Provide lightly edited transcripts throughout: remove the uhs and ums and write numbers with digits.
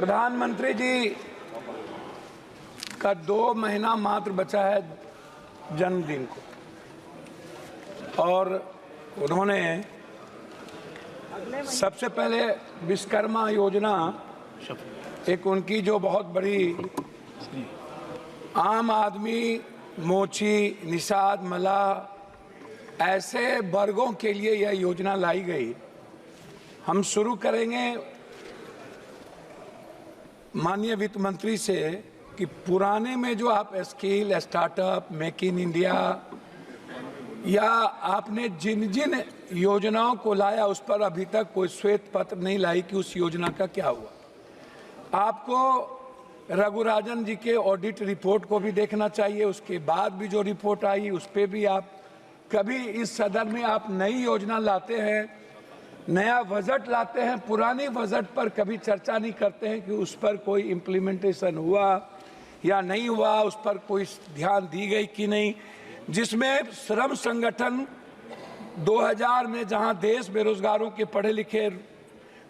प्रधानमंत्री जी का 2 महीना मात्र बचा है जन्मदिन को, और उन्होंने सबसे पहले विश्वकर्मा योजना, एक उनकी जो बहुत बड़ी आम आदमी, मोची, निषाद, मल्लाह ऐसे वर्गों के लिए यह योजना लाई गई। हम शुरू करेंगे माननीय वित्त मंत्री से कि पुराने में जो आप skill, startup, make in India या आपने जिन जिन योजनाओं को लाया उस पर अभी तक कोई श्वेत पत्र नहीं लाई कि उस योजना का क्या हुआ। आपको रघुराजन जी के ऑडिट रिपोर्ट को भी देखना चाहिए। उसके बाद भी जो रिपोर्ट आई उस पर भी आप कभी इस सदन में आप नई योजना लाते हैं, नया बजट लाते हैं, पुरानी बजट पर कभी चर्चा नहीं करते हैं कि उस पर कोई इम्प्लीमेंटेशन हुआ या नहीं हुआ, उस पर कोई ध्यान दी गई कि नहीं। जिसमें श्रम संगठन 2000 में जहां देश बेरोजगारों के पढ़े लिखे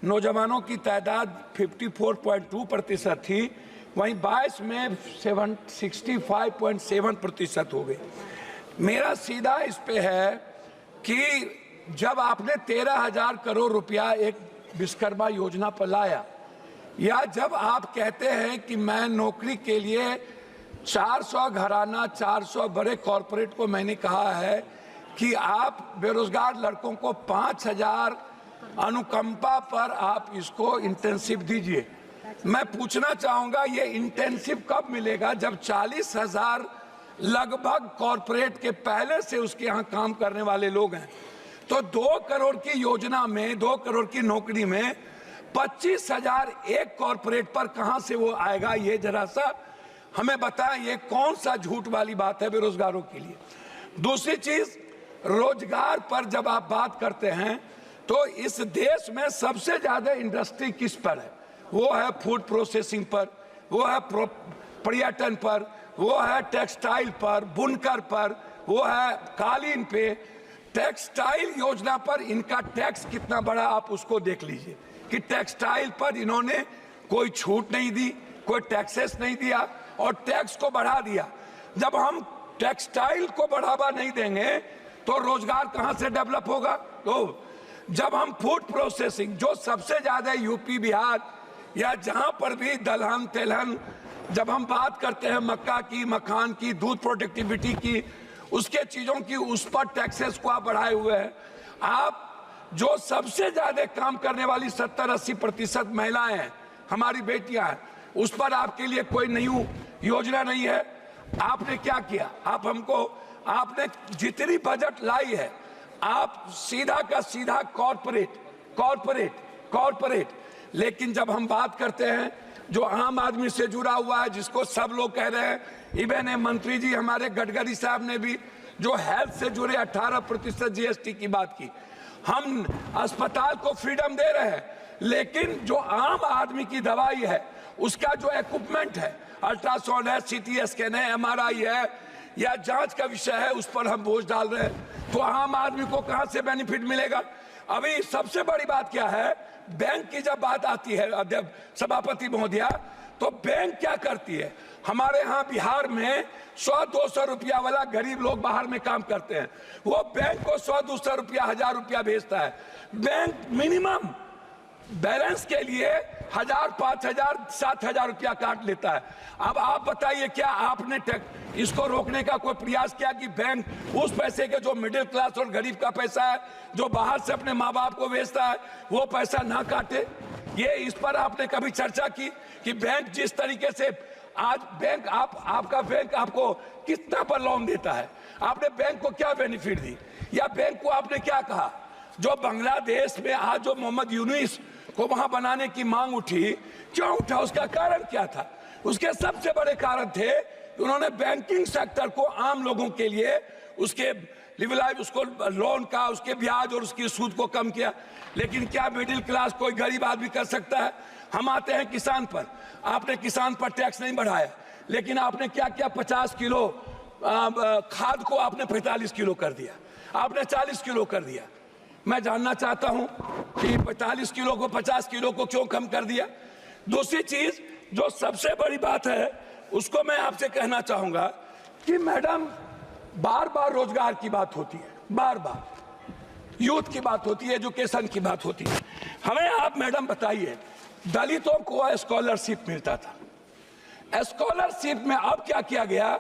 नौजवानों की तादाद 54.2% थी, वहीं 22 में 65.7% हो गई। मेरा सीधा इस पे है कि जब आपने 13,000 करोड़ रुपया एक विश्वकर्मा योजना पर लाया, या जब आप कहते हैं कि मैं नौकरी के लिए 400 घराना, 400 बड़े कॉरपोरेट को मैंने कहा है कि आप बेरोजगार लड़कों को 5,000 अनुकंपा पर आप इसको इंटेंसिव दीजिए। मैं पूछना चाहूंगा ये इंटेंसिव कब मिलेगा? जब 40,000 लगभग कॉरपोरेट के पहले से उसके यहाँ काम करने वाले लोग हैं। तो 2 करोड़ की योजना में, 2 करोड़ की नौकरी में 25,000 एक कॉरपोरेट पर कहां से वो आएगा? ये जरा सा हमें बताएं, ये कौन सा झूठ वाली बात है बेरोजगारों के लिए। दूसरी चीज, रोजगार पर जब आप बात करते हैं तो इस देश में सबसे ज्यादा इंडस्ट्री किस पर है? वो है फूड प्रोसेसिंग पर, वो है पर्यटन पर, वो है टेक्सटाइल पर, बुनकर पर, वो है कालीन पे। टेक्सटाइल योजना पर इनका टैक्स कितना बड़ा, आप उसको देख लीजिए कि टेक्सटाइल पर इन्होंने कोई छूट नहीं दी, कोई टैक्सेस नहीं दिया और टैक्स को बढ़ा दिया। जब हम टेक्सटाइल को बढ़ावा नहीं देंगे तो रोजगार कहां से डेवलप होगा? तो जब हम फूड प्रोसेसिंग, जो सबसे ज्यादा यूपी, बिहार या जहां पर भी दलहन तेलहन, जब हम बात करते हैं मक्का की, मखान की, दूध प्रोडक्टिविटी की, उसके चीजों की, उस पर टैक्सेस को आप बढ़ाए हुए हैं। आप जो सबसे ज्यादा काम करने वाली 70-80% महिलाएं हैं, हमारी बेटियां हैं, उस पर आपके लिए कोई नई योजना नहीं है। आपने क्या किया? आपने जितनी बजट लाई है, आप सीधा का सीधा कॉर्पोरेट। लेकिन जब हम बात करते हैं जो आम आदमी से जुड़ा हुआ है, जिसको सब लोग कह रहे हैं, इवन मंत्री जी हमारे गडकरी साहब ने भी जो हेल्थ से जुड़े 18% जीएसटी की बात की। हम अस्पताल को फ्रीडम दे रहे हैं, लेकिन जो आम आदमी की दवाई है, उसका जो इक्विपमेंट है, अल्ट्रासाउंड है, सीटी स्कैन है, एमआरआई है या जांच का विषय है, उस पर हम बोझ डाल रहे हैं। तो आम आदमी को कहां से बेनिफिट मिलेगा? अभी सबसे बड़ी बात क्या है, बैंक की जब बात आती है सभापति महोदया, तो बैंक क्या करती है? हमारे यहाँ बिहार में 100-200 रुपया वाला गरीब लोग बाहर में काम करते हैं, वो बैंक को 100-200 रुपया, 1000 रुपया भेजता है। बैंक मिनिमम बैलेंस के लिए 1000, 5000, 7000 रुपया काट लेता है। अब आप बताइए, क्या आपने इसको रोकने का कोई प्रयास किया कि बैंक उस पैसे के, जो मिडिल क्लास और गरीब का पैसा है, जो बाहर से अपने माँ बाप को भेजता है, वो पैसा ना काटे? ये इस पर आपने कभी चर्चा की कि बैंक जिस तरीके से आज बैंक आपका बैंक आपको कितना पर लोन देता है? आपने बैंक को क्या बेनिफिट दी? या बैंक को आपने क्या कहा? जो बांग्लादेश में आज जो मोहम्मद यूनुस को वहां बनाने की मांग उठी, क्यों उठा? उसका कारण क्या था? उसके सबसे बड़े कारण थे कि उन्होंने बैंकिंग सेक्टर को आम लोगों के लिए उसके लिवलाइज, उसको लोन का, उसके ब्याज और उसकी सूद को कम किया। लेकिन क्या मिडिल क्लास कोई गरीब आदमी कर सकता है? हम आते हैं किसान पर, आपने किसान पर टैक्स नहीं बढ़ाया, लेकिन आपने क्या किया? 50 किलो खाद को आपने 45 किलो कर दिया, आपने 40 किलो कर दिया। मैं जानना चाहता हूं कि 45 किलो को 50 किलो को क्यों कम कर दिया? दूसरी चीज जो सबसे बड़ी बात है उसको मैं आपसे कहना चाहूंगा कि मैडम बार बार रोजगार की बात होती है, बार बार यूथ की बात होती है, एजुकेशन की बात होती है। हमें आप मैडम बताइए, दलितों को स्कॉलरशिप मिलता था, स्कॉलरशिप में अब क्या किया गया,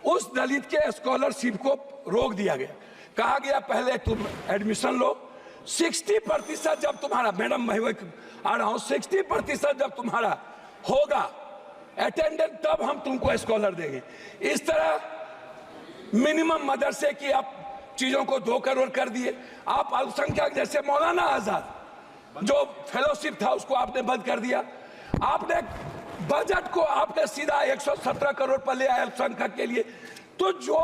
उस दलित के स्कॉलरशिप को रोक दिया गया। कहा गया पहले तुम एडमिशन लो, 60% जब तुम्हारा, मैडम मैं आ रहा हूं, 60% जब तुम्हारा होगा अटेंडेंस तब हम तुमको स्कॉलर देंगे। इस तरह मिनिमम मदरसे की आप चीजों को 2 करोड़ कर दिए। आप अल्पसंख्यक जैसे मौलाना आजाद जो फेलोशिप था उसको आपने बंद कर दिया। आपने बजट को आपने सीधा 117 करोड़ पर ले आए अल्पसंख्यक के लिए। तो जो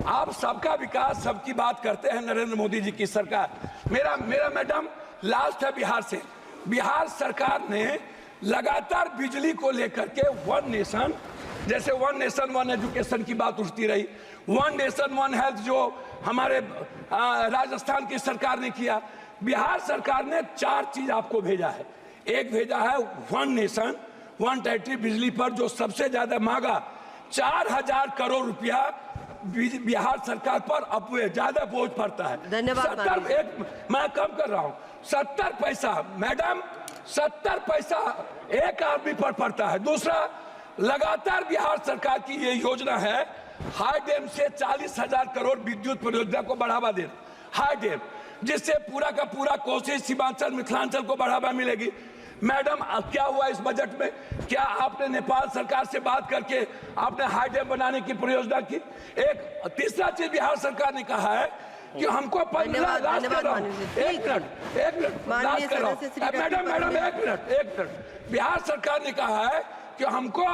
आप सबका विकास सबकी बात करते हैं नरेंद्र मोदी जी की सरकार। मेरा मैडम लास्ट है बिहार से। बिहार सरकार ने लगातार बिजली को लेकर के वन नेशन, जैसे वन नेशन वन एजुकेशन की बात उठती रही, वन नेशन वन हेल्थ जो हमारे राजस्थान की सरकार ने किया, बिहार सरकार ने 4 चीज आपको भेजा है। एक भेजा है वन नेशन वन टेरिटरी बिजली पर जो सबसे ज्यादा मांगा 4000 करोड़ रुपया बिहार सरकार पर अब ज्यादा बोझ पड़ता है। धन्यवाद। मैं कम कर रहा हूं, 70 पैसा मैडम, 70 पैसा एक आदमी पर पड़ता है। दूसरा, लगातार बिहार सरकार की ये योजना है हाई डैम से 40,000 करोड़ विद्युत परियोजना को बढ़ावा देना, हाई डैम, जिससे पूरा का पूरा कोसी सीमांचल मिथिलांचल को बढ़ावा मिलेगी। मैडम क्या हुआ इस बजट में? क्या आपने नेपाल सरकार से बात करके आपने हाई डैम बनाने की परियोजना की? एक तीसरा चीज बिहार सरकार ने कहा है कि हमको 15 लाख बिहार सरकार ने कहा है कि हमको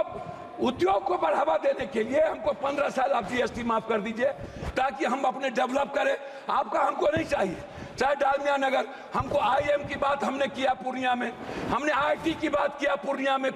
उद्योग को बढ़ावा देने के लिए हमको 15 साल आप जीएसटी माफ कर दीजिए ताकि हम अपने डेवलप करें। आपका हमको नहीं चाहिए। चाहे डालमिया नगर, हमको आईएम की बात हमने किया पूर्णिया में, हमने आईटी की बात किया पूर्णिया में,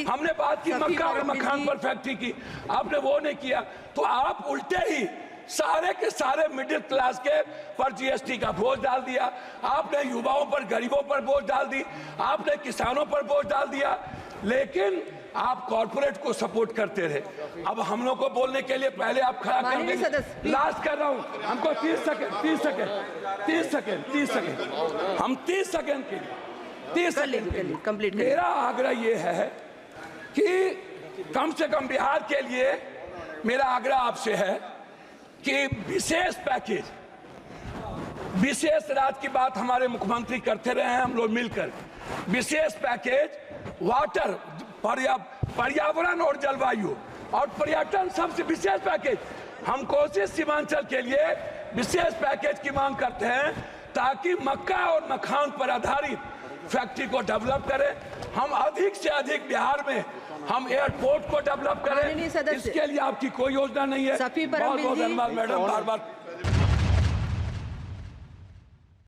हमने बात की मक्का और मखान पर फैक्ट्री की, आपने वो नहीं किया। तो आप उल्टे ही सारे के सारे मिडिल क्लास के पर जीएसटी का बोझ डाल दिया। आपने युवाओं पर, गरीबों पर बोझ डाल दी, आपने किसानों पर बोझ डाल दिया, लेकिन आप कॉर्पोरेट को सपोर्ट करते रहे। अब हम लोग को बोलने के लिए पहले आप खड़ा कर देंगे। लास्ट कर रहा हूं, हमको 30 सेकंड हम 30 सेकंड के लिए 30 सेकंड कंप्लीट। मेरा आग्रह ये है कि कम से कम बिहार के लिए मेरा आग्रह आपसे है कि विशेष पैकेज, विशेष राज्य की बात हमारे मुख्यमंत्री करते रहे हैं, हम लोग मिलकर विशेष पैकेज वाटर, पर्यावरण और जलवायु और पर्यटन, सबसे विशेष पैकेज हम कोसी सीमांचल के लिए विशेष पैकेज की मांग करते हैं ताकि मक्का और मखान पर आधारित फैक्ट्री को डेवलप करें। हम अधिक से अधिक बिहार में हम एयरपोर्ट को डेवलप करें। इसके लिए आपकी कोई योजना नहीं है। बहुत बहुत धन्यवाद मैडम, बार बार